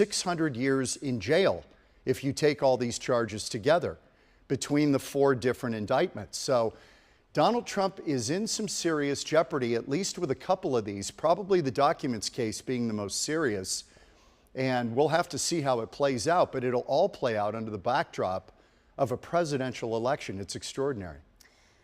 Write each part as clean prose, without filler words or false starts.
600 years in jail if you take all these charges together between the 4 different indictments. So Donald Trump is in some serious jeopardy, at least with a couple of these, probably the documents case being the most serious. And we'll have to see how it plays out, but it'll all play out under the backdrop of a presidential election. It's extraordinary.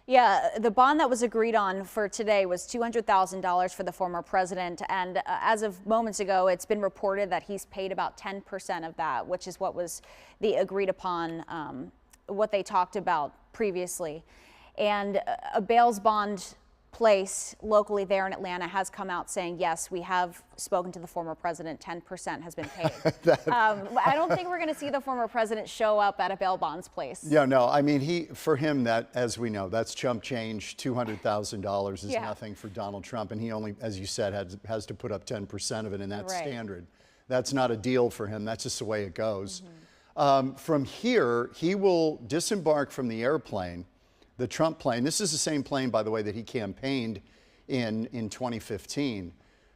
Yeah, the bond that was agreed on for today was $200,000 for the former president. And as of moments ago, it's been reported that he's paid about 10% of that, which is what was the agreed upon, what they talked about previously. And a bails bond place locally there in Atlanta has come out saying, yes, we have spoken to the former president, 10% has been paid. I don't think we're going to see the former president show up at a bail bonds place. Yeah, no, I mean, for him, that, as we know, that's chump change. $200,000 is nothing for Donald Trump, and he only, as you said, has to put up 10% of it, and that's standard. That's not a deal for him. That's just the way it goes. From here, he will disembark from the airplane, the Trump plane. This is the same plane, by the way, that he campaigned in 2015.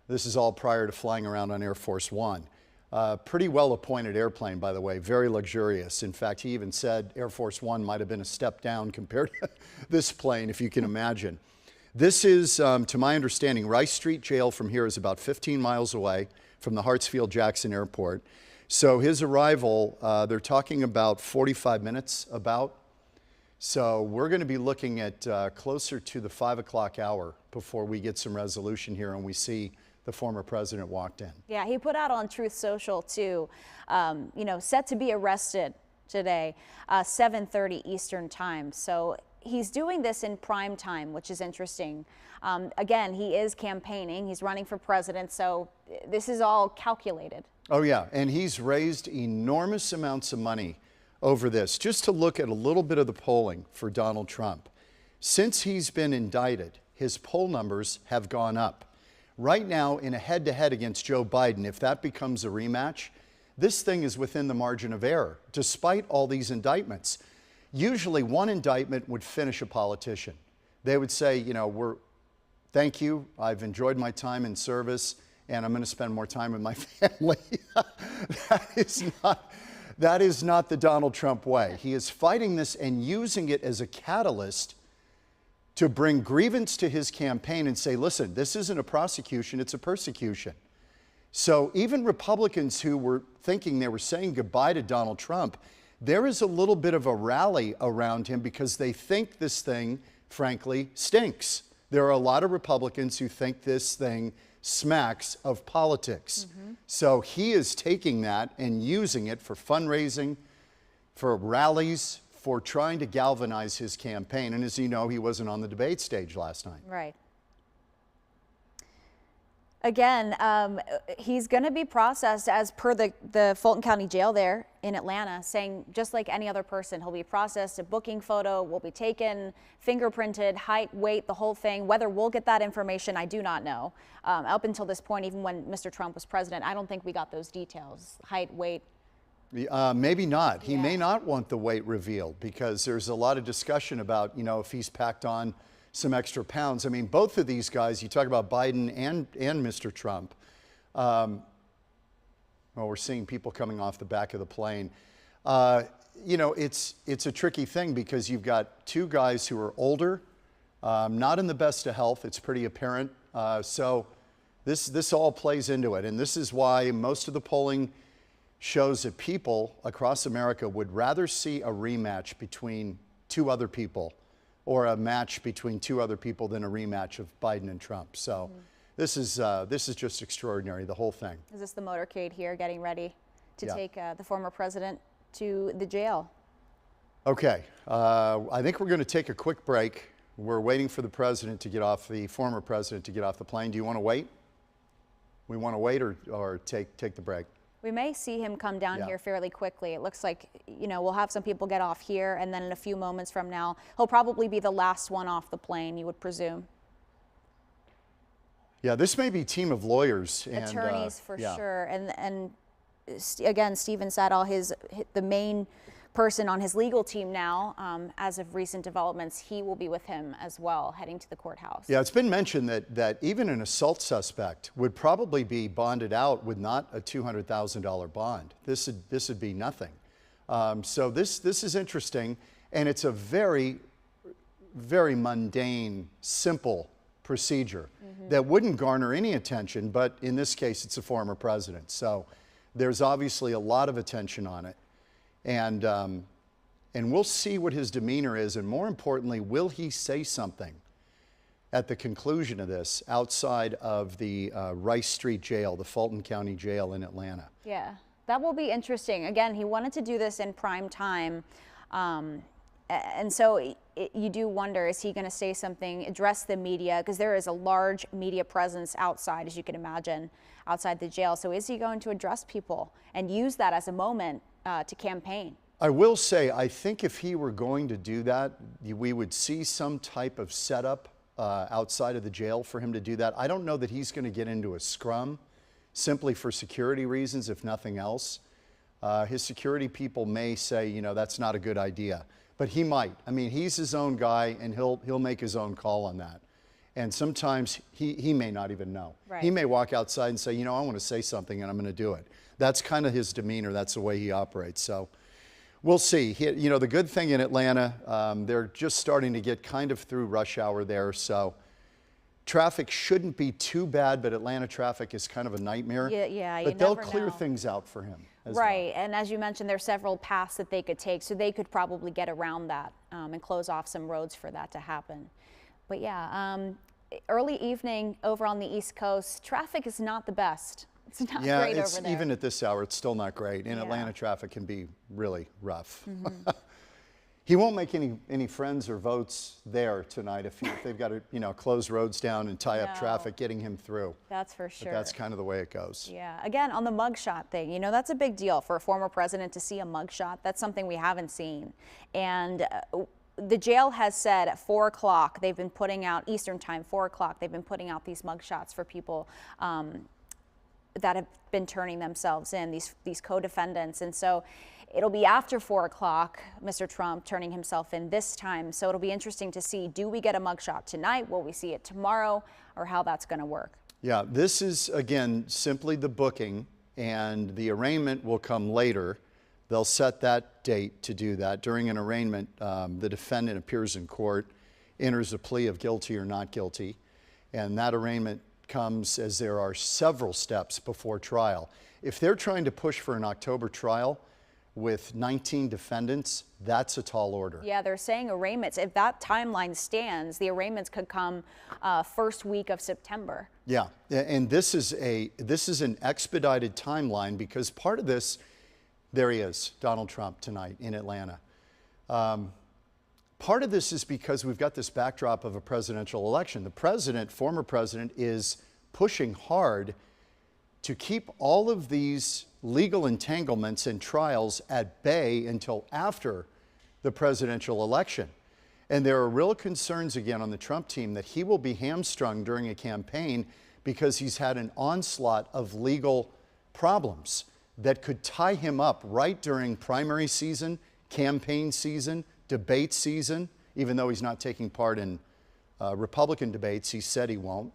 This is all prior to flying around on Air Force One. Pretty well appointed airplane, by the way, very luxurious. In fact, he even said Air Force One might have been a step down compared to this plane, if you can imagine. This is, to my understanding, Rice Street Jail from here is about 15 miles away from the Hartsfield-Jackson Airport. So his arrival, they're talking about 45 minutes about. So we're going to be looking at closer to the 5 o'clock hour before we get some resolution here and we see the former president walked in. Yeah, he put out on Truth Social too, you know, set to be arrested today, 7:30 Eastern time. So he's doing this in prime time, which is interesting. Again, he is campaigning. He's running for president. So this is all calculated. Oh, yeah. And he's raised enormous amounts of money over this. Just to look at a little bit of the polling for Donald Trump. Since he's been indicted, his poll numbers have gone up. Right now, in a head-to-head against Joe Biden, if that becomes a rematch, this thing is within the margin of error, despite all these indictments. Usually, one indictment would finish a politician. They would say, you know, thank you, I've enjoyed my time in service, and I'm going to spend more time with my family. That is not the Donald Trump way. He is fighting this and using it as a catalyst to bring grievance to his campaign and say, listen, this isn't a prosecution, it's a persecution. So even Republicans who were thinking they were saying goodbye to Donald Trump, there is a little bit of a rally around him because they think this thing, frankly, stinks. There are a lot of Republicans who think this thing smacks of politics. So he is taking that and using it for fundraising, for rallies, for trying to galvanize his campaign. And as you know, he wasn't on the debate stage last night. Right. Again, he's going to be processed as per the Fulton County Jail there in Atlanta, saying just like any other person, he'll be processed, a booking photo will be taken, fingerprinted, height, weight, the whole thing. Whether we'll get that information, I do not know. Up until this point, even when Mr. Trump was president, I don't think we got those details, height, weight. Maybe not. He may not want the weight revealed because there's a lot of discussion about, you know, if he's packed on some extra pounds. I mean, both of these guys, you talk about Biden and Mr. Trump. Well, we're seeing people coming off the back of the plane. You know, it's a tricky thing because you've got two guys who are older, not in the best of health. It's pretty apparent. So this all plays into it. And this is why most of the polling shows that people across America would rather see a rematch between two other people or a match between two other people than a rematch of Biden and Trump. So this is just extraordinary, the whole thing. Is this the motorcade here getting ready to take the former president to the jail? Okay, I think we're going to take a quick break. We're waiting for the president to get off, the former president to get off the plane. Do you want to wait? We want to wait or take the break? We may see him come down here fairly quickly. It looks like, you know, we'll have some people get off here, and then in a few moments from now, he'll probably be the last one off the plane, you would presume. Yeah, this may be a team of lawyers. Attorneys for sure. And again, Stephen said the main person on his legal team now, as of recent developments, he will be with him as well, heading to the courthouse. Yeah, it's been mentioned that even an assault suspect would probably be bonded out with not a $200,000 bond. This would be nothing. So this is interesting, and it's a very, very mundane, simple procedure that wouldn't garner any attention, but in this case, it's a former president. So there's obviously a lot of attention on it. And we'll see what his demeanor is, and more importantly, will he say something at the conclusion of this outside of the Rice Street Jail, the Fulton County Jail in Atlanta? Yeah, that will be interesting. Again, he wanted to do this in prime time. And so you do wonder, is he going to say something, address the media? Because there is a large media presence outside, as you can imagine, outside the jail. So is he going to address people and use that as a moment to campaign? I will say, I think if he were going to do that, we would see some type of setup outside of the jail for him to do that. I don't know that he's going to get into a scrum simply for security reasons, if nothing else. His security people may say, you know, that's not a good idea. But he might. I mean, he's his own guy, and he'll make his own call on that. And sometimes he may not even know. Right. He may walk outside and say, you know, I want to say something, and I'm going to do it. That's kind of his demeanor. That's the way he operates. So we'll see. You know, the good thing in Atlanta, they're just starting to get kind of through rush hour there. So traffic shouldn't be too bad, but Atlanta traffic is kind of a nightmare. Yeah, but they'll clear things out for him. Right, and as you mentioned, there's several paths that they could take, so they could probably get around that and close off some roads for that to happen. But yeah, early evening over on the East Coast, traffic is not the best. It's not great over there. Even at this hour, it's still not great. In Atlanta, traffic can be really rough. He won't make any friends or votes there tonight if they've got to, you know, close roads down and tie up traffic getting him through. That's for sure. But that's kind of the way it goes. Yeah. Again, on the mugshot thing, you know, that's a big deal for a former president to see a mugshot. That's something we haven't seen. And the jail has said at 4 o'clock, they've been putting out, Eastern time, 4 o'clock, they've been putting out these mugshots for people that have been turning themselves in, these co-defendants. And so it'll be after 4 o'clock, Mr. Trump turning himself in this time. So it'll be interesting to see, do we get a mugshot tonight? Will we see it tomorrow? Or how that's going to work? Yeah, this is, again, simply the booking, and the arraignment will come later. They'll set that date to do that. During an arraignment, the defendant appears in court, enters a plea of guilty or not guilty, and that arraignment comes as there are several steps before trial. If they're trying to push for an October trial with 19 defendants, that's a tall order. Yeah, they're saying arraignments. If that timeline stands, the arraignments could come first week of September. Yeah, and this is an expedited timeline because part of this, there he is, Donald Trump tonight in Atlanta. Part of this is because we've got this backdrop of a presidential election. The president, former president, is pushing hard to keep all of these legal entanglements and trials at bay until after the presidential election. And there are real concerns again on the Trump team that he will be hamstrung during a campaign because he's had an onslaught of legal problems that could tie him up right during primary season, campaign season, debate season. Even though he's not taking part in Republican debates, he said he won't.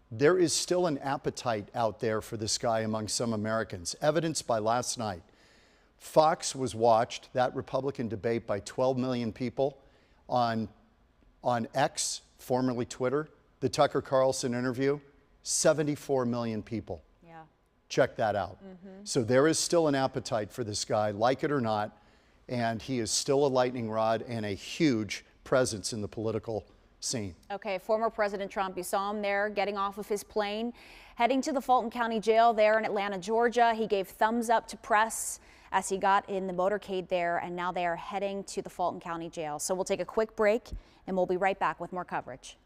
There is still an appetite out there for this guy among some Americans, evidenced by last night. Fox was watched, that Republican debate, by 12 million people. On X, formerly Twitter, the Tucker Carlson interview, 74 million people. Yeah. Check that out. So there is still an appetite for this guy, like it or not, and he is still a lightning rod and a huge presence in the political scene. Okay, former President Trump, you saw him there getting off of his plane, heading to the Fulton County Jail there in Atlanta, Georgia. He gave thumbs up to press as he got in the motorcade there, and now they are heading to the Fulton County Jail. So we'll take a quick break, and we'll be right back with more coverage.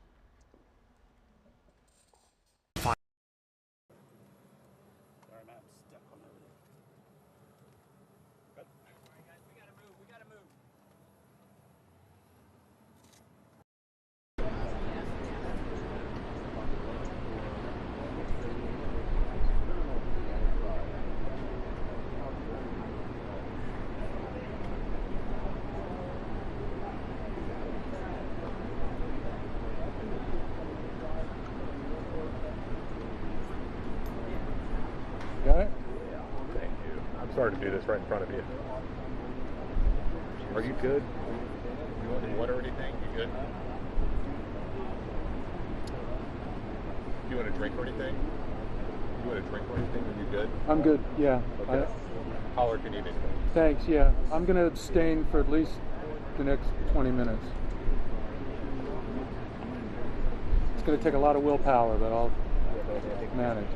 sorry to do this right in front of you. Are you good? You want any water or anything? You good? You want a drink or anything? You want a drink or anything? Are you good? I'm good, yeah. Okay. Holler if you need anything. Thanks, yeah. I'm going to abstain for at least the next 20 minutes. It's going to take a lot of willpower, but I'll manage.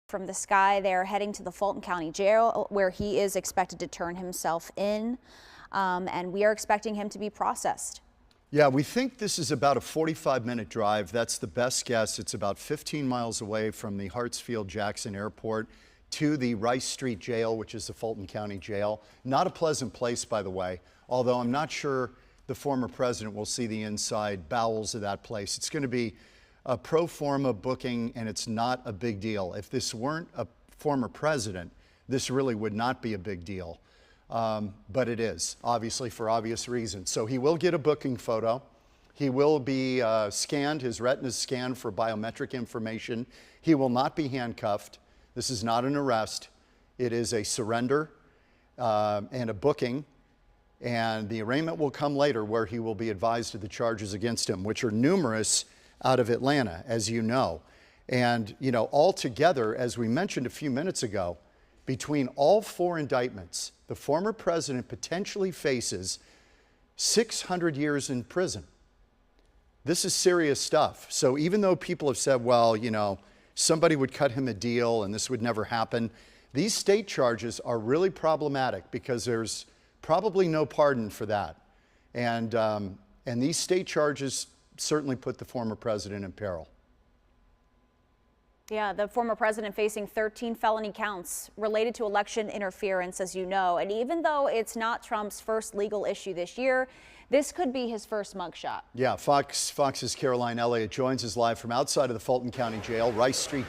From the sky, they're heading to the Fulton County Jail, where he is expected to turn himself in, and we are expecting him to be processed. Yeah, we think this is about a 45-minute drive. That's the best guess. It's about 15 miles away from the Hartsfield-Jackson Airport to the Rice Street Jail, which is the Fulton County Jail. Not a pleasant place, by the way, although I'm not sure the former president will see the inside bowels of that place. It's going to be a pro forma booking, and it's not a big deal. If this weren't a former president, this really would not be a big deal. But it is, obviously, for obvious reasons. So he will get a booking photo. He will be scanned, his retina is scanned for biometric information. He will not be handcuffed. This is not an arrest. It is a surrender and a booking. And the arraignment will come later, where he will be advised of the charges against him, which are numerous out of Atlanta, as you know. And, you know, altogether, as we mentioned a few minutes ago, between all four indictments, the former president potentially faces 600 years in prison. This is serious stuff. So even though people have said, well, you know, somebody would cut him a deal and this would never happen, these state charges are really problematic because there's probably no pardon for that. And these state charges certainly put the former president in peril. Yeah, the former president facing 13 felony counts related to election interference, as you know. And even though it's not Trump's first legal issue this year, this could be his first mugshot. Yeah, Fox's Caroline Elliott joins us live from outside of the Fulton County Jail, Rice Street.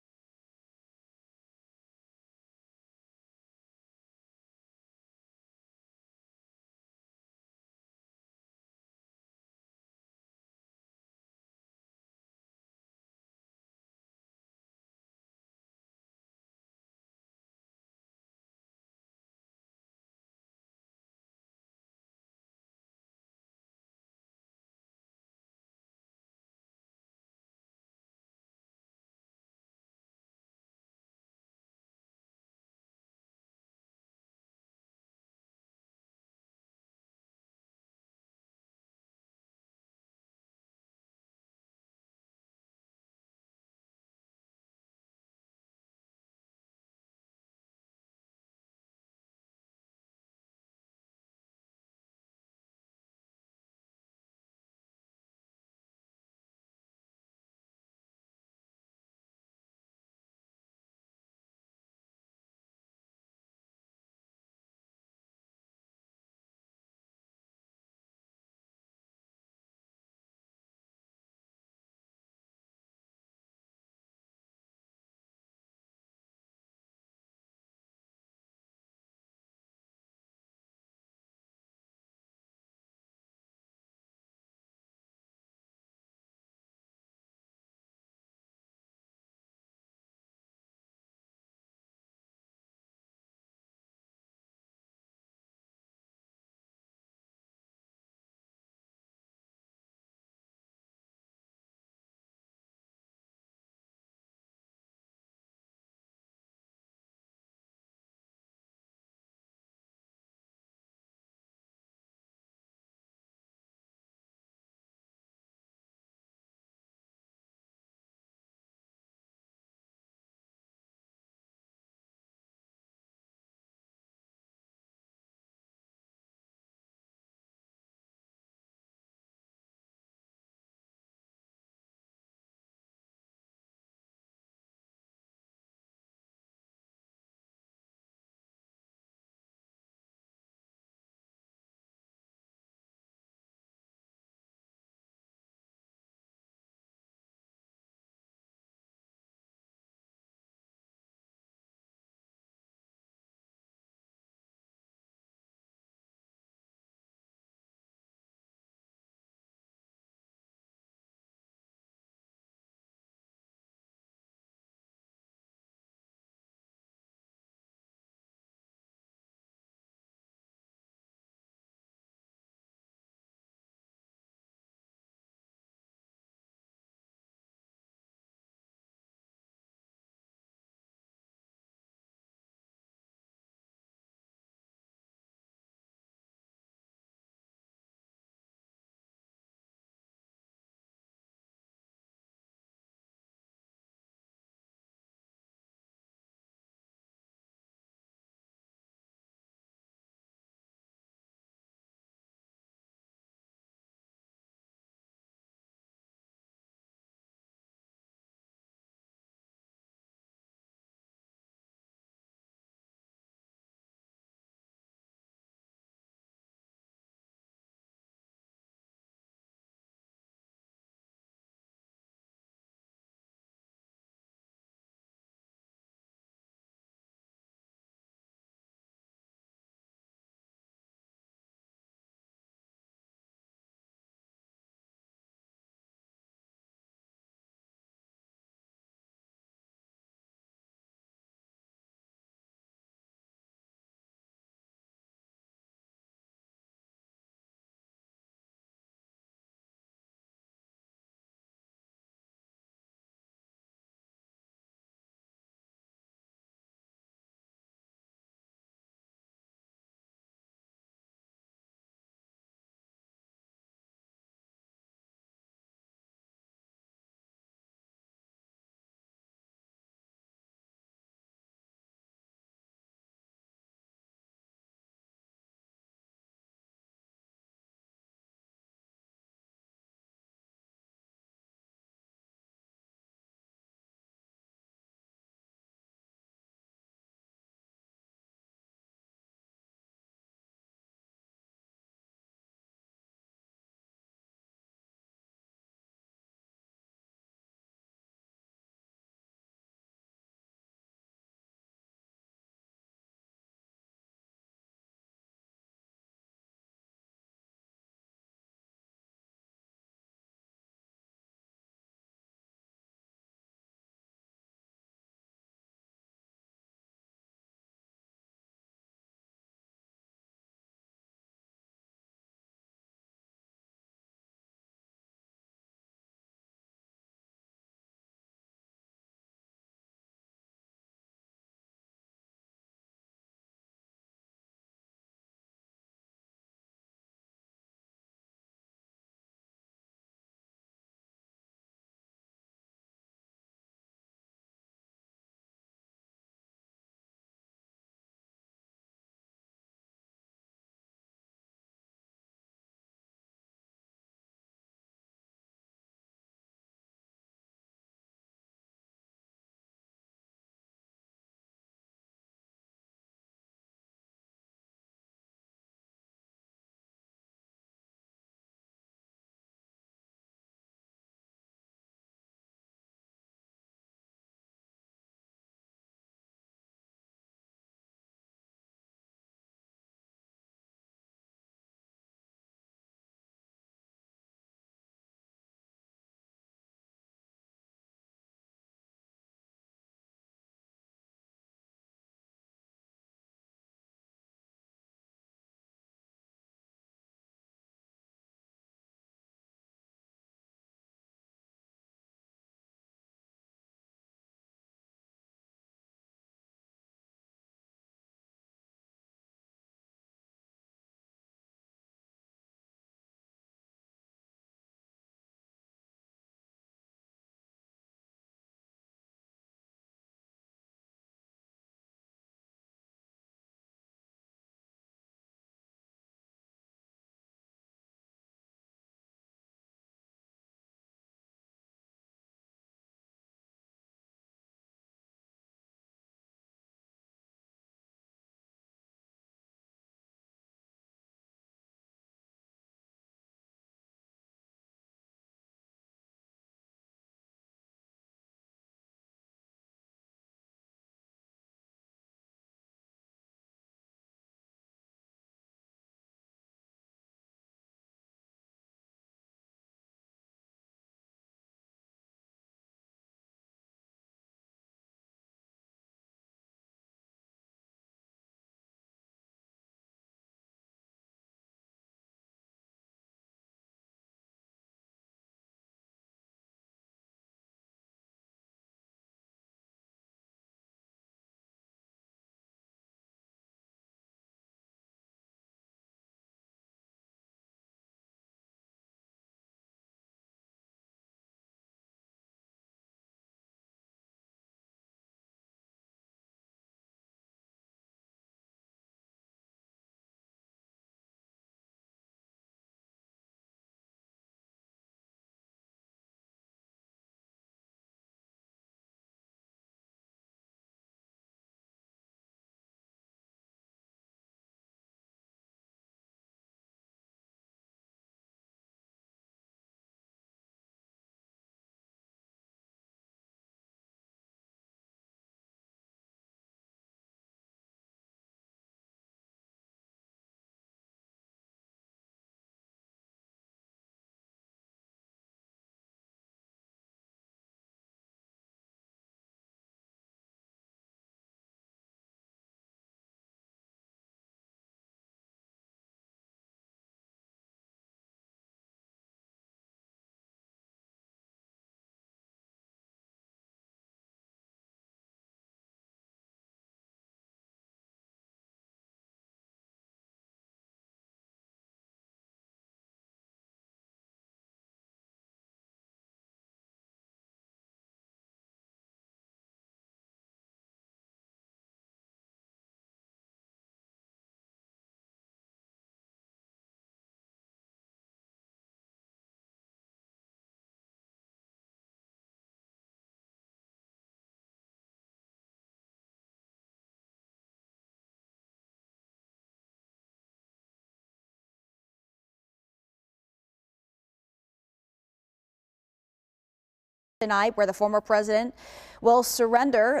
tonight where the former president will surrender.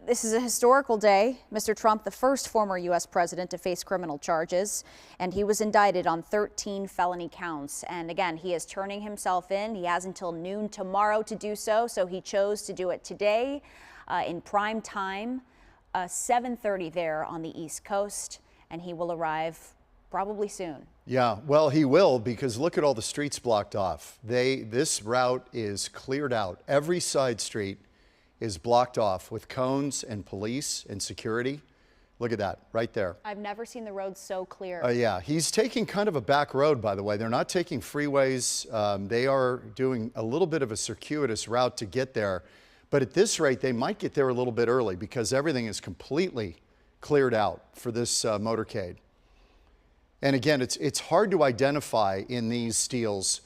This is a historical day. Mr. Trump, the first former U.S. president to face criminal charges, and he was indicted on 13 felony counts. And again, he is turning himself in. He has until noon tomorrow to do so, so he chose to do it today in prime time, 7:30 there on the East Coast, and he will arrive probably soon. Yeah, well, he will, because look at all the streets blocked off. This route is cleared out. Every side street is blocked off with cones and police and security. Look at that right there. I've never seen the road so clear. Yeah, he's taking kind of a back road, by the way. They're not taking freeways. They are doing a little bit of a circuitous route to get there. But at this rate, they might get there a little bit early because everything is completely cleared out for this motorcade. And again, it's hard to identify in these steals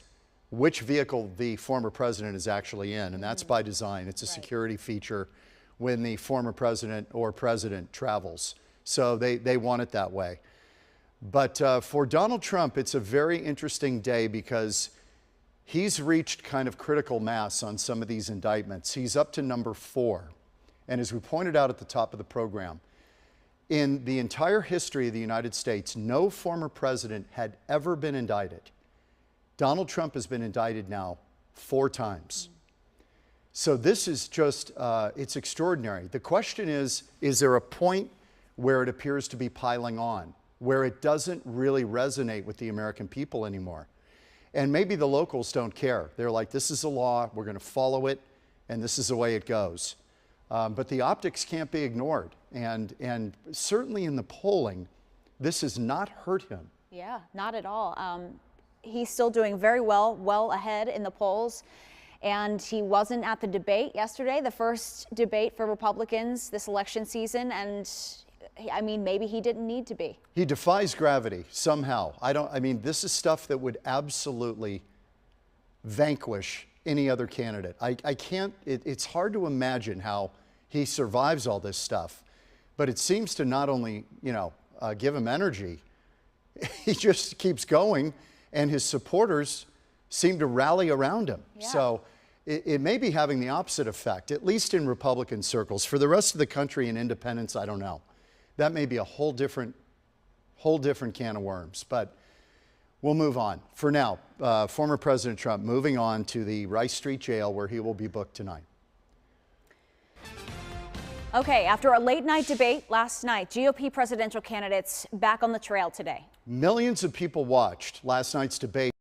which vehicle the former president is actually in, and that's by design. It's a security feature when the former president or president travels. So they want it that way. But for Donald Trump, it's a very interesting day because he's reached kind of critical mass on some of these indictments. He's up to number 4. And as we pointed out at the top of the program, in the entire history of the United States, no former president had ever been indicted. Donald Trump has been indicted now 4 times. So this is just, it's extraordinary. The question is there a point where it appears to be piling on, where it doesn't really resonate with the American people anymore? And maybe the locals don't care. They're like, this is a law, we're going to follow it, and this is the way it goes. But the optics can't be ignored. And certainly in the polling, this has not hurt him. Yeah, not at all. He's still doing very well ahead in the polls. And he wasn't at the debate yesterday, the first debate for Republicans this election season. And I mean, maybe he didn't need to be. He defies gravity somehow. I mean, this is stuff that would absolutely vanquish any other candidate. I can't, it's hard to imagine how he survives all this stuff, but it seems to not only, give him energy, he just keeps going, and his supporters seem to rally around him. Yeah. So it may be having the opposite effect, at least in Republican circles. For the rest of the country and independents, I don't know. That may be a whole different can of worms, but we'll move on. For now, former President Trump moving on to the Rice Street Jail where he will be booked tonight. Okay, after a late night debate last night, GOP presidential candidates back on the trail today. Millions of people watched last night's debate.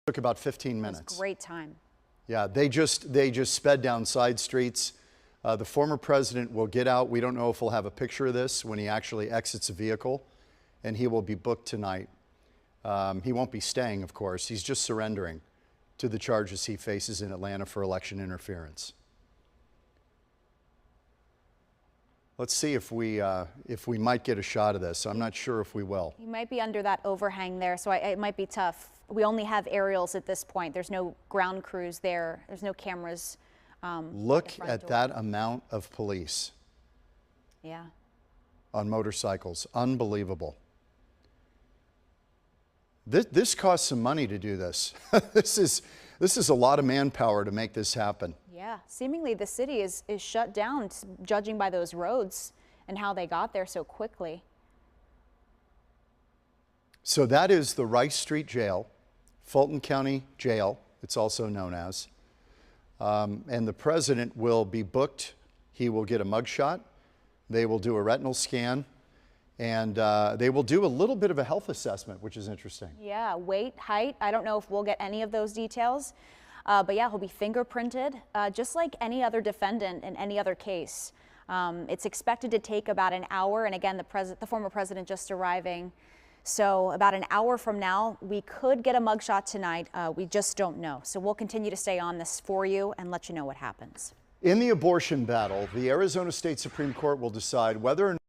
Took about 15 It minutes. was great time. Yeah, they just sped down side streets. The former president will get out. We don't know if we'll have a picture of this when he actually exits a vehicle, and he will be booked tonight. He won't be staying, of course. He's just surrendering to the charges he faces in Atlanta for election interference. Let's see if we might get a shot of this. I'm not sure if we will. He might be under that overhang there, so it might be tough. We only have aerials at this point. There's no ground crews there. There's no cameras. Look at that amount of police. Yeah. On motorcycles. Unbelievable. This costs some money to do this. This is a lot of manpower to make this happen. Yeah, seemingly the city is shut down, judging by those roads and how they got there so quickly. So that is the Rice Street Jail, Fulton County Jail, it's also known as. And the president will be booked. He will get a mugshot. They will do a retinal scan. And they will do a little bit of a health assessment, which is interesting. Yeah, weight, height. I don't know if we'll get any of those details. But yeah, he'll be fingerprinted, just like any other defendant in any other case. It's expected to take about an hour. And again, the former president just arriving. So about an hour from now, we could get a mugshot tonight. We just don't know. So we'll continue to stay on this for you and let you know what happens. In the abortion battle, the Arizona State Supreme Court will decide whether or not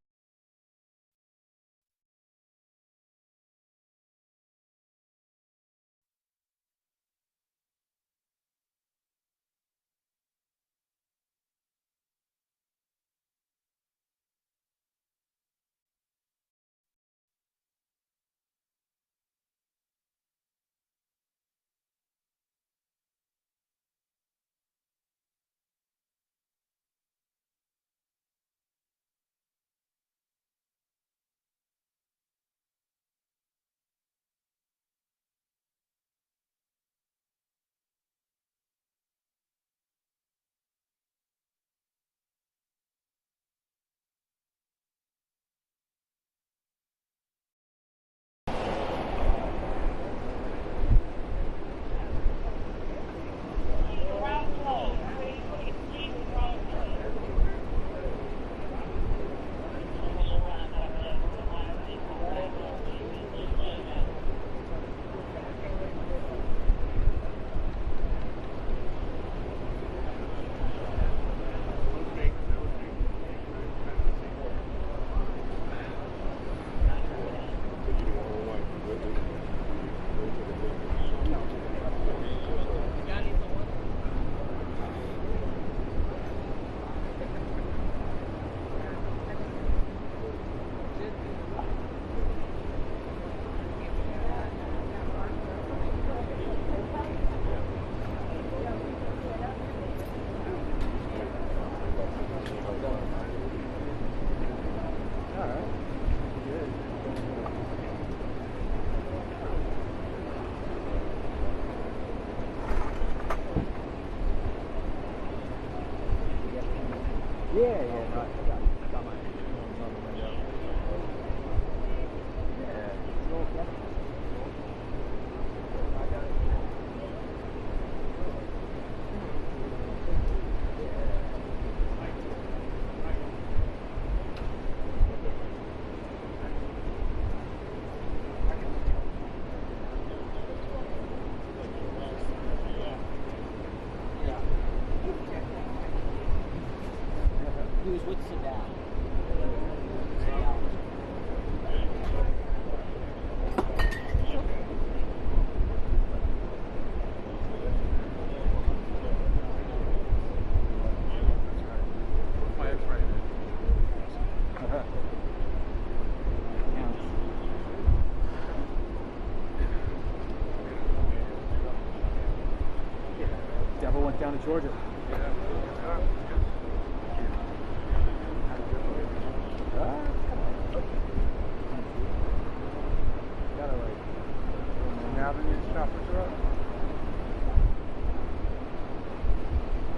went down to Georgia.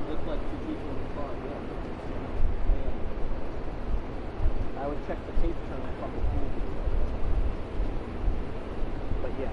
Looked like two people in the car, yeah. I would check the tape turn a couple times. But yeah,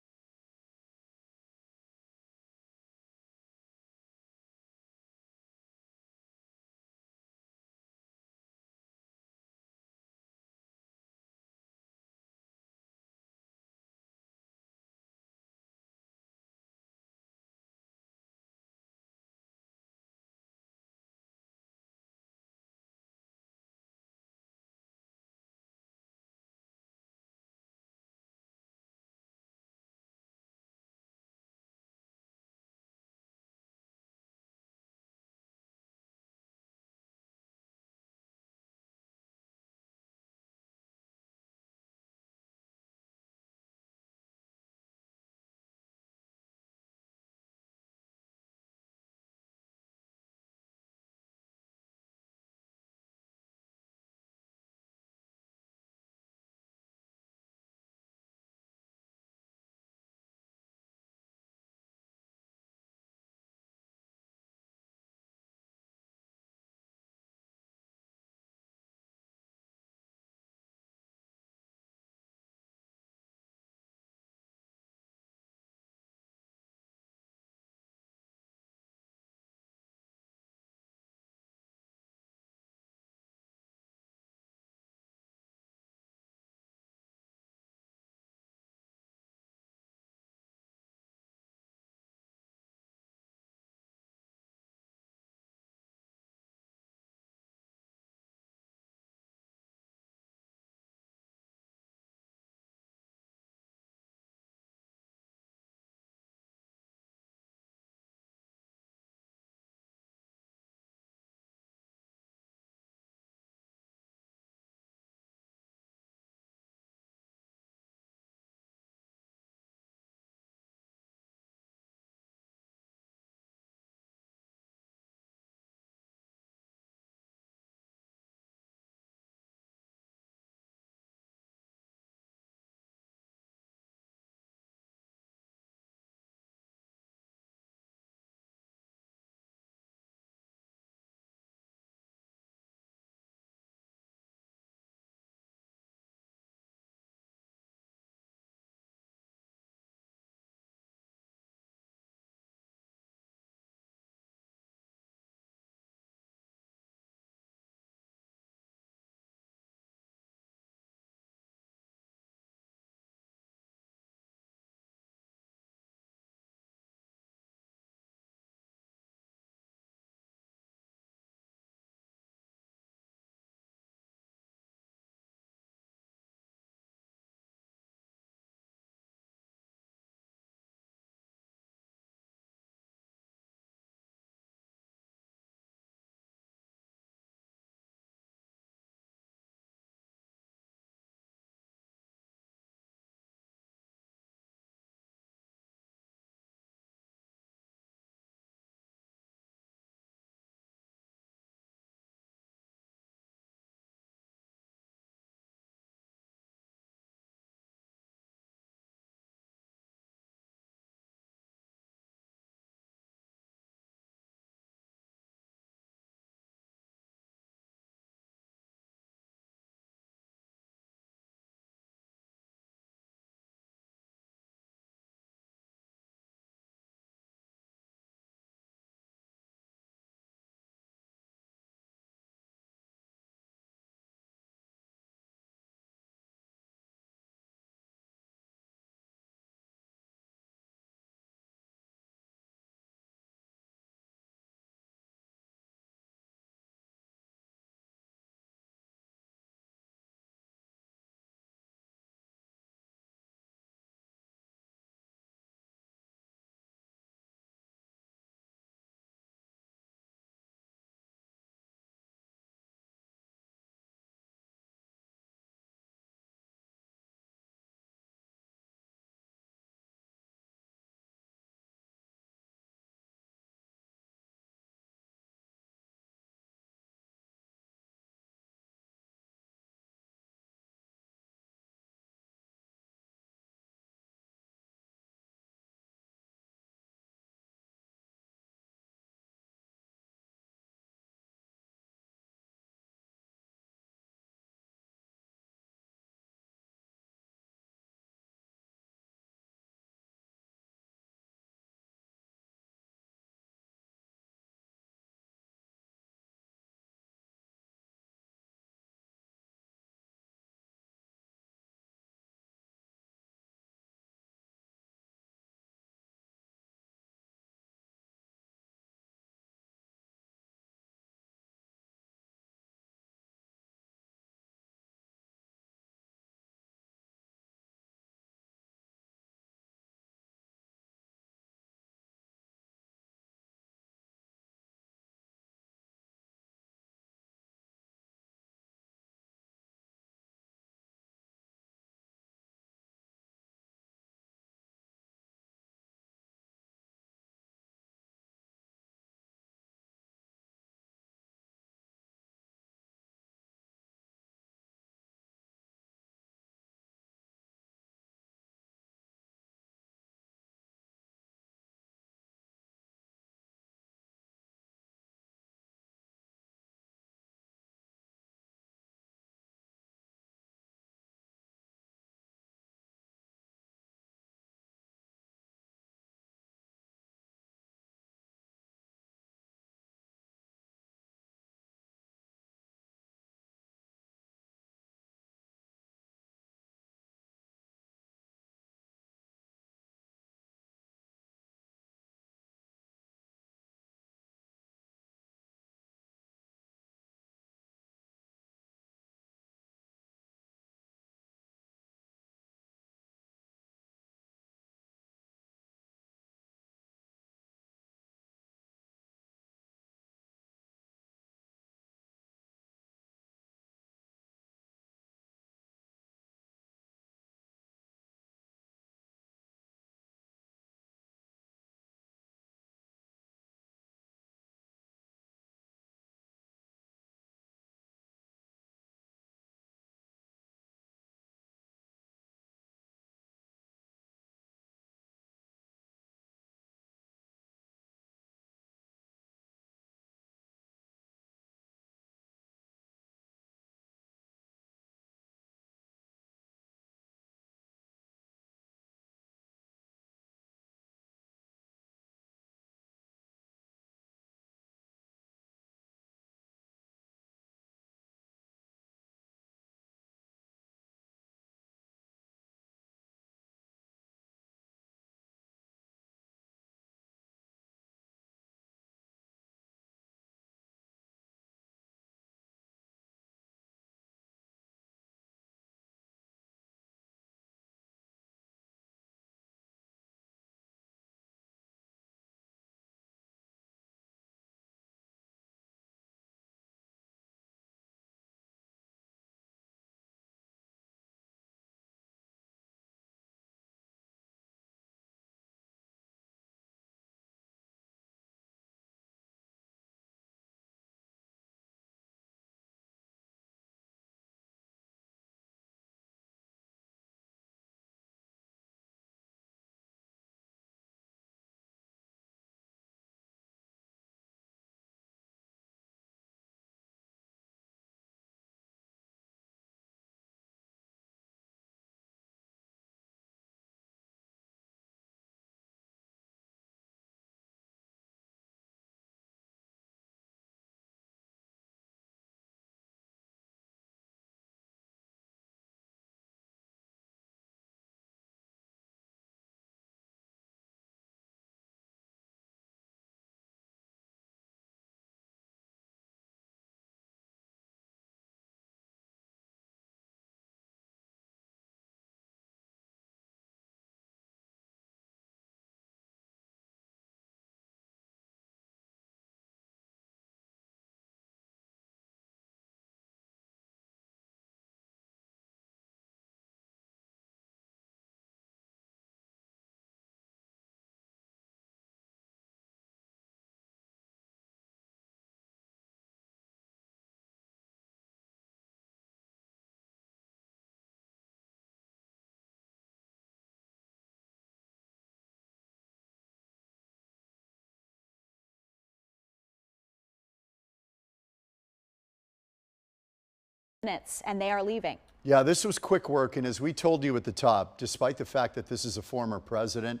minutes, and they are leaving. Yeah, this was quick work, and as we told you at the top, despite the fact that this is a former president,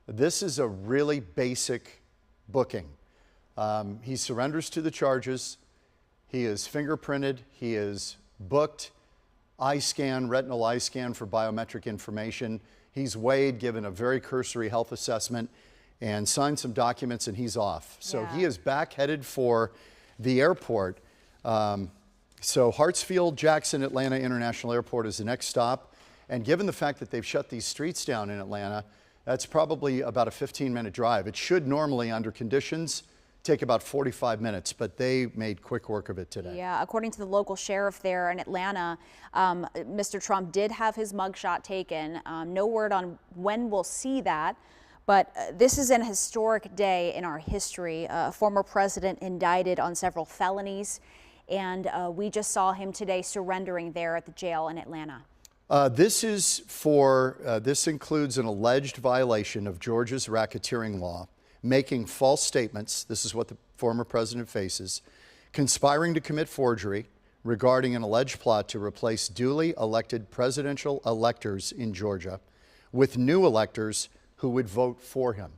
this is a really basic booking. He surrenders to the charges. He is fingerprinted. He is booked. Eye scan, retinal eye scan for biometric information. He's weighed, given a very cursory health assessment, and signed some documents, and he's off. So he is back headed for the airport. So Hartsfield Jackson Atlanta International Airport is the next stop. And given the fact that they've shut these streets down in Atlanta, that's probably about a 15-minute drive. It should normally, under conditions, take about 45 minutes, but they made quick work of it today. Yeah, according to the local sheriff there in Atlanta, Mr. Trump did have his mugshot taken. No word on when we'll see that. But this is an historic day in our history. A former president indicted on several felonies, and we just saw him today surrendering there at the jail in Atlanta. This includes an alleged violation of Georgia's racketeering law, making false statements, this is what the former president faces, conspiring to commit forgery regarding an alleged plot to replace duly elected presidential electors in Georgia with new electors who would vote for him.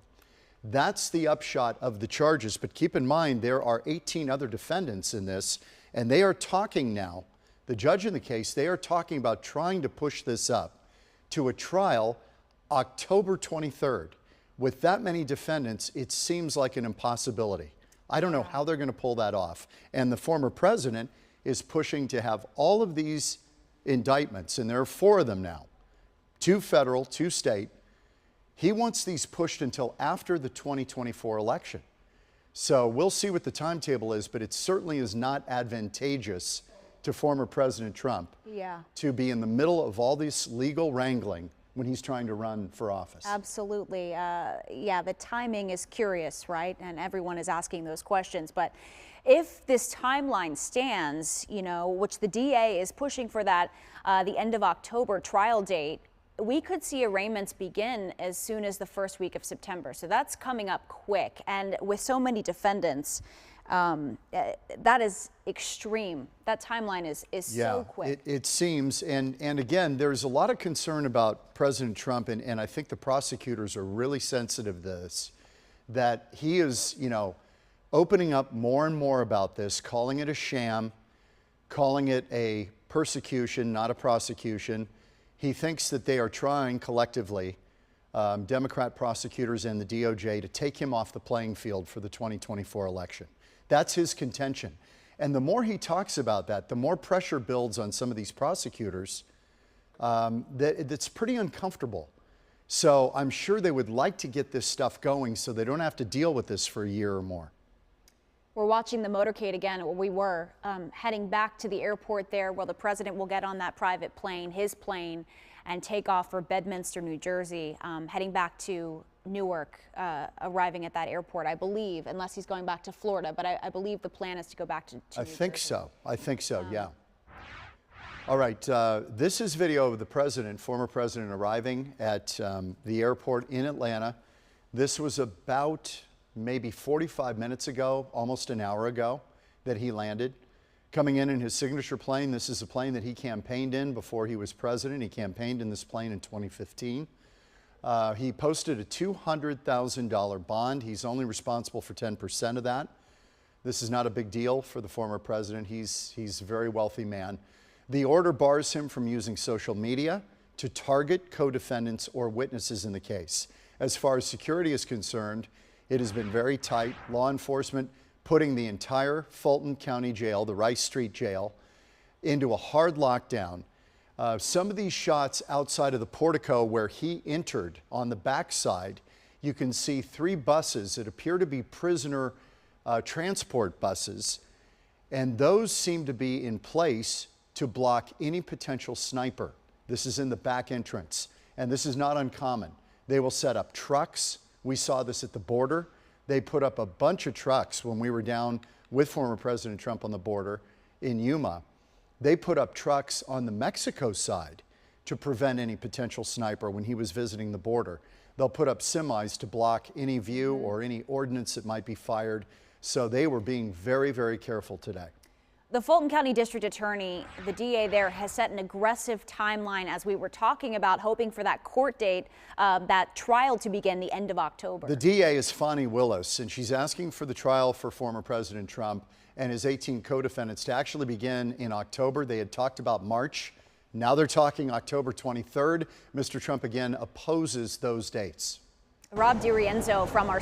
That's the upshot of the charges, but keep in mind there are 18 other defendants in this, and they are talking now, the judge in the case, they are talking about trying to push this up to a trial October 23rd. With that many defendants, it seems like an impossibility. I don't know how they're going to pull that off. And the former president is pushing to have all of these indictments, and there are 4 of them now, 2 federal, 2 state. He wants these pushed until after the 2024 election. So we'll see what the timetable is, but it certainly is not advantageous to former President Trump to be in the middle of all this legal wrangling when he's trying to run for office. Absolutely. Yeah, the timing is curious, right? And everyone is asking those questions. But if this timeline stands, you know, which the DA is pushing for that the end of October trial date, we could see arraignments begin as soon as the first week of September. So that's coming up quick. And with so many defendants, that is extreme. That timeline is so quick. It seems. And again, there's a lot of concern about President Trump, and I think the prosecutors are really sensitive to this, that he is, you know, opening up more and more about this, calling it a sham, calling it a persecution, not a prosecution. He thinks that they are trying collectively, Democrat prosecutors and the DOJ, to take him off the playing field for the 2024 election. That's his contention. And the more he talks about that, the more pressure builds on some of these prosecutors. That's pretty uncomfortable. So I'm sure they would like to get this stuff going so they don't have to deal with this for a year or more. We're watching the motorcade again. We were heading back to the airport there where the president will get on that private plane, his plane, and take off for Bedminster, New Jersey, heading back to Newark, arriving at that airport, I believe, unless he's going back to Florida. But I believe the plan is to go back to New Jersey. I think so, yeah. All right, this is video of the president, former president, arriving at the airport in Atlanta. This was about maybe 45 minutes ago, almost an hour ago, that he landed. Coming in his signature plane. This is a plane that he campaigned in before he was president. He campaigned in this plane in 2015. He posted a $200,000 bond. He's only responsible for 10% of that. This is not a big deal for the former president. He's a very wealthy man. The order bars him from using social media to target co-defendants or witnesses in the case. As far as security is concerned, it has been very tight. Law enforcement putting the entire Fulton County Jail, the Rice Street Jail, into a hard lockdown. Some of these shots outside of the portico where he entered on the backside, you can see 3 buses that appear to be prisoner transport buses, and those seem to be in place to block any potential sniper. This is in the back entrance, and this is not uncommon. They will set up trucks. We saw this at the border. They put up a bunch of trucks when we were down with former President Trump on the border in Yuma. They put up trucks on the Mexico side to prevent any potential sniper when he was visiting the border. They'll put up semis to block any view or any ordnance that might be fired. So they were being very, very careful today. The Fulton County District Attorney, the DA there, has set an aggressive timeline, as we were talking about, hoping for that court date, that trial to begin the end of October. The DA is Fani Willis, and she's asking for the trial for former President Trump and his 18 co-defendants to actually begin in October. They had talked about March. Now they're talking October 23rd. Mr. Trump again opposes those dates. Rob DiRienzo from our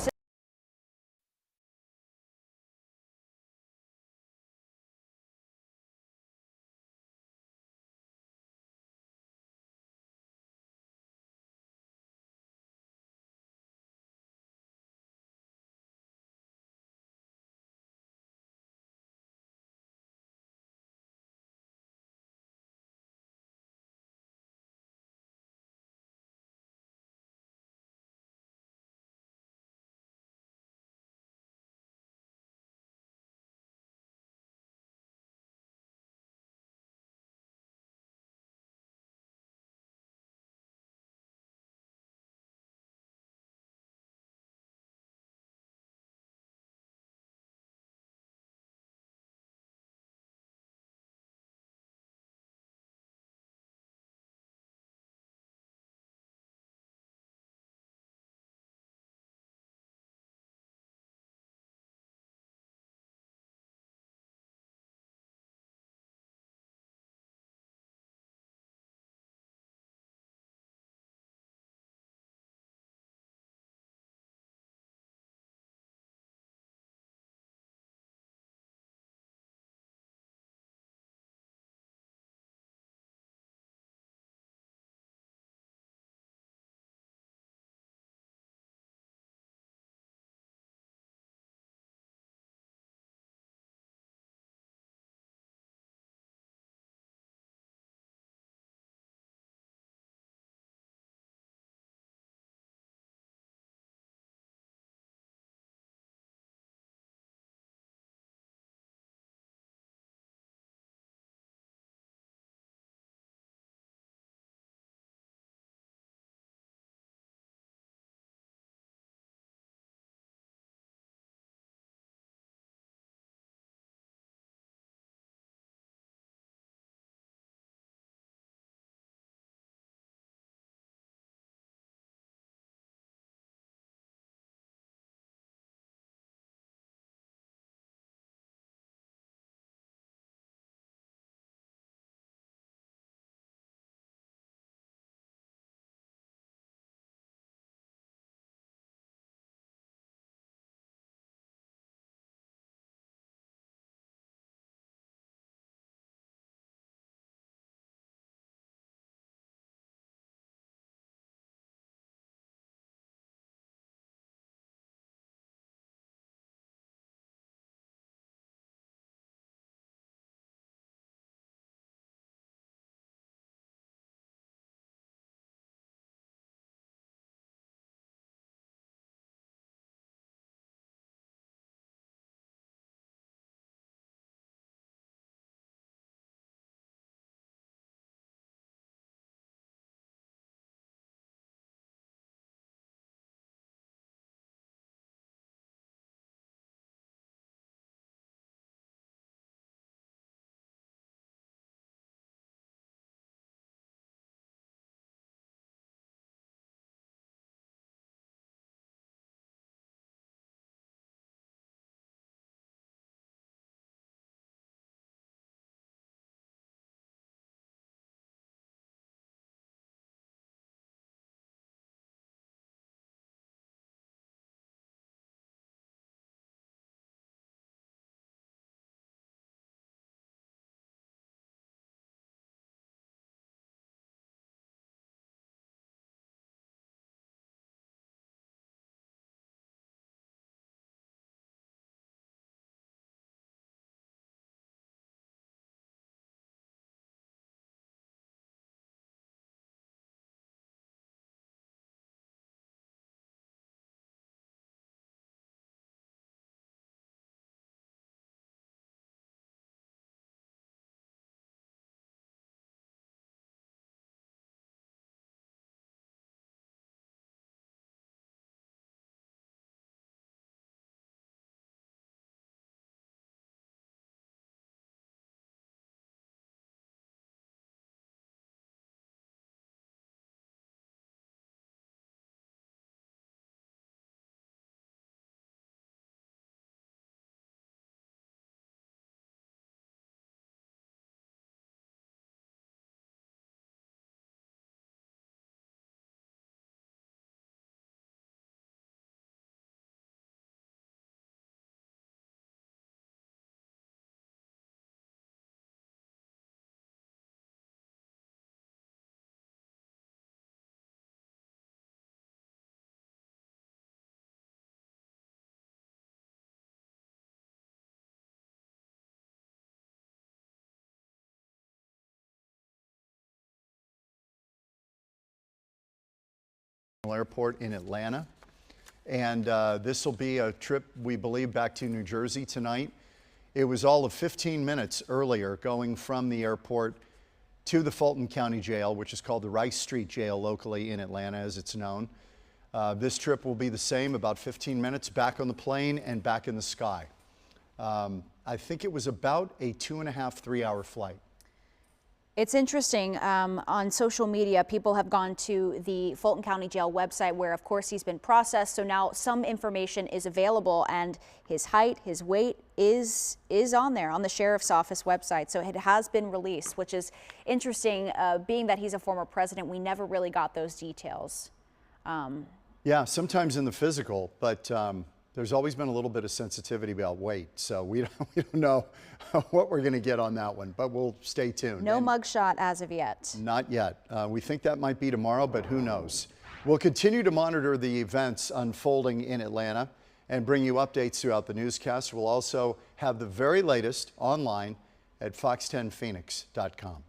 International Airport in Atlanta. And this will be a trip, we believe, back to New Jersey tonight. It was all of 15 minutes earlier going from the airport to the Fulton County Jail, which is called the Rice Street Jail locally in Atlanta, as it's known. This trip will be the same, about 15 minutes back on the plane and back in the sky. I think it was about a 2.5, 3 hour flight. It's interesting, on social media, people have gone to the Fulton County Jail website where, of course, he's been processed. So now some information is available, and his height, his weight is on there on the sheriff's office website. So it has been released, which is interesting, being that he's a former president. We never really got those details. Yeah, sometimes in the physical, but there's always been a little bit of sensitivity about weight. So we don't know what we're going to get on that one, but we'll stay tuned. No mugshot as of yet. Not yet. We think that might be tomorrow, but who knows? We'll continue to monitor the events unfolding in Atlanta and bring you updates throughout the newscast. We'll also have the very latest online at fox10phoenix.com.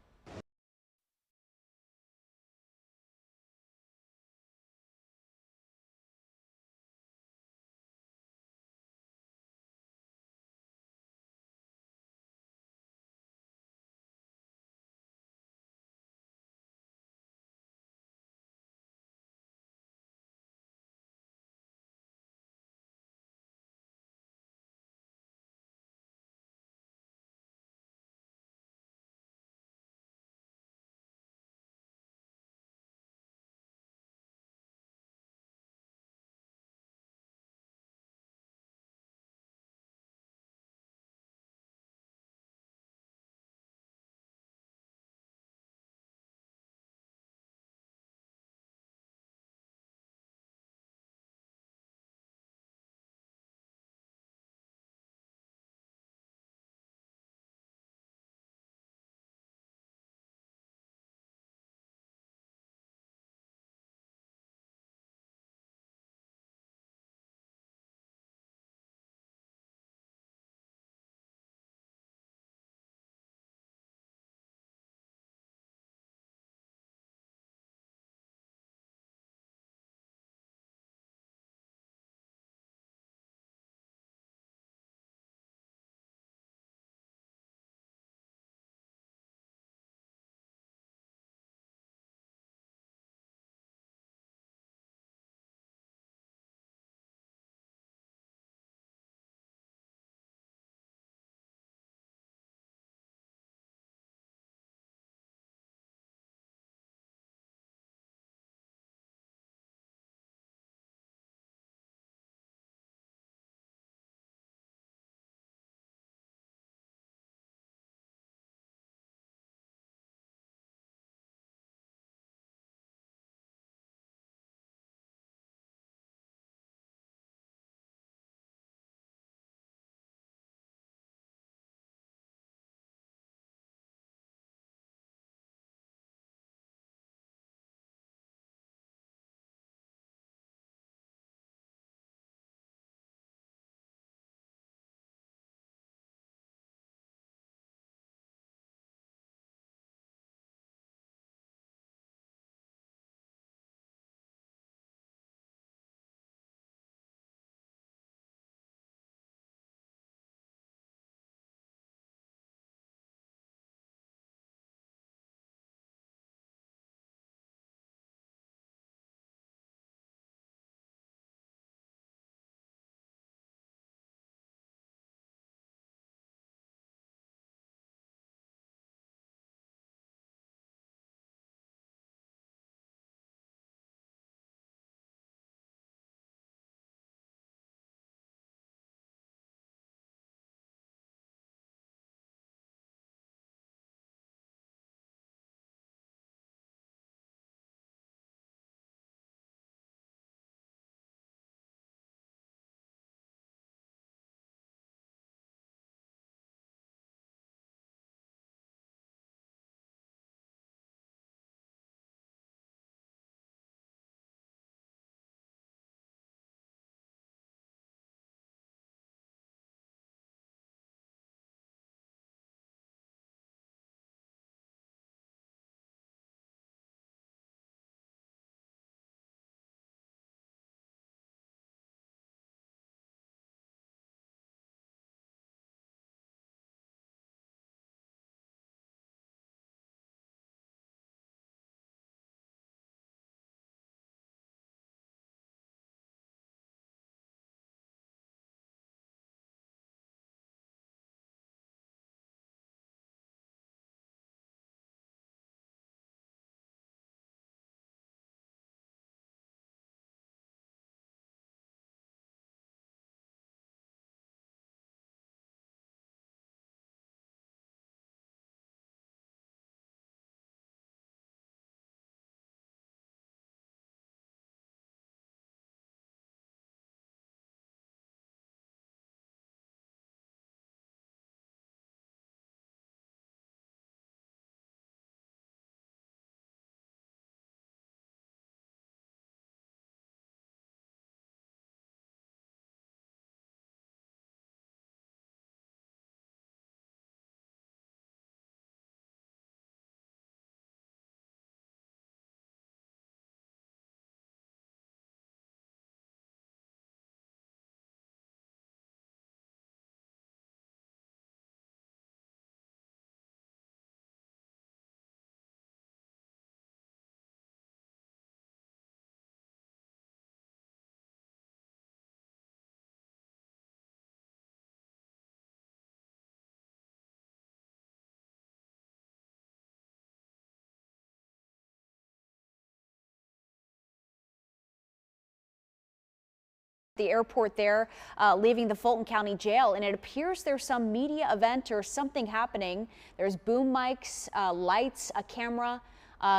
The airport there, leaving the Fulton County Jail, and it appears there's some media event or something happening. There's boom mics, lights, a camera.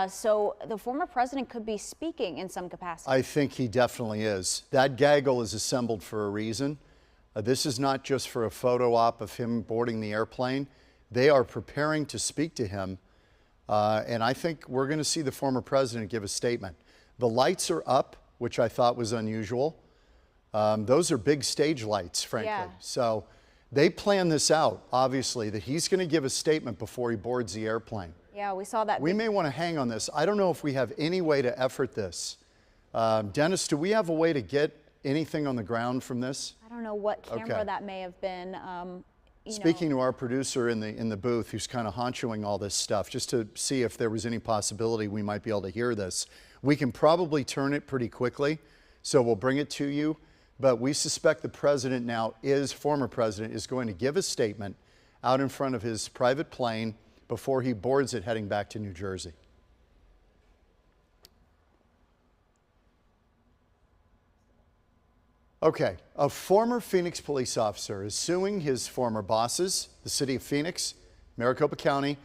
So the former president could be speaking in some capacity. I think he definitely is. That gaggle is assembled for a reason. This is not just for a photo op of him boarding the airplane. They are preparing to speak to him. And I think we're going to see the former president give a statement. The lights are up, which I thought was unusual. Those are big stage lights, frankly. Yeah. So they plan this out, obviously, that he's going to give a statement before he boards the airplane. Yeah, we saw that. We may want to hang on this. I don't know if we have any way to effort this. Dennis, do we have a way to get anything on the ground from this? I don't know what camera Okay. that may have been. Speaking to our producer in the booth, who's kind of honchoing all this stuff, just to see if there was any possibility we might be able to hear this. We can probably turn it pretty quickly, so we'll bring it to you. But we suspect the president now former president, is going to give a statement out in front of his private plane before he boards it heading back to New Jersey. Okay, a former Phoenix police officer is suing his former bosses, the city of Phoenix, Maricopa County,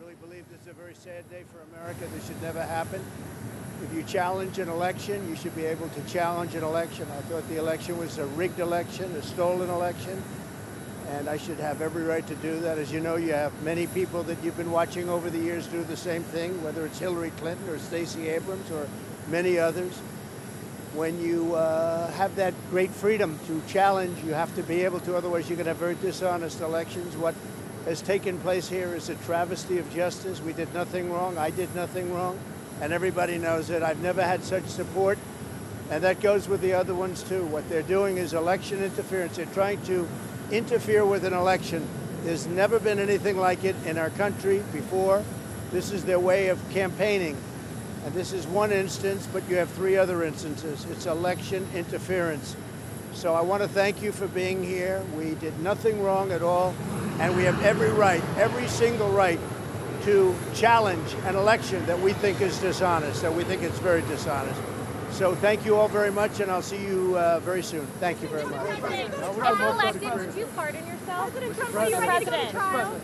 I believe this is a very sad day for America. This should never happen. If you challenge an election, you should be able to challenge an election. I thought the election was a rigged election, a stolen election, and I should have every right to do that. As you know, you have many people that you've been watching over the years do the same thing, whether it's Hillary Clinton or Stacey Abrams or many others. When you have that great freedom to challenge, you have to be able to, otherwise you could have very dishonest elections. What has taken place here is a travesty of justice. We did nothing wrong. I did nothing wrong. And everybody knows it. I've never had such support. And that goes with the other ones, too. What they're doing is election interference. They're trying to interfere with an election. There's never been anything like it in our country before. This is their way of campaigning. And this is one instance, but you have three other instances. It's election interference. So I want to thank you for being here. We did nothing wrong at all. And we have every right, every single right, to challenge an election that we think is dishonest, that we think it's very dishonest. So thank you all very much, and I'll see you very soon. Thank you very much. If elected, would you pardon yourself? President Trump, are you ready to go to trial?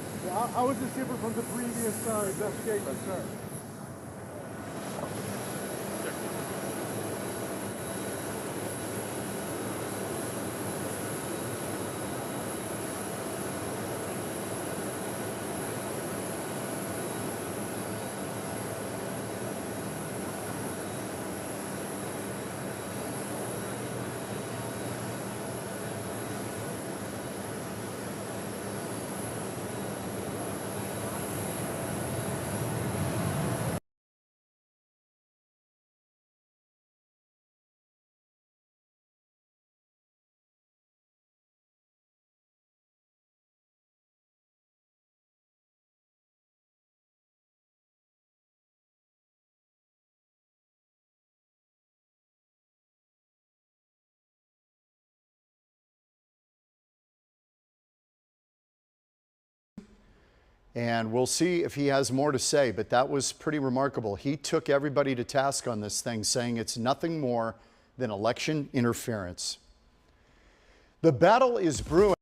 How is this different from the previous investigation, sir? And we'll see if he has more to say, but that was pretty remarkable. He took everybody to task on this thing, saying it's nothing more than election interference. The battle is brewing.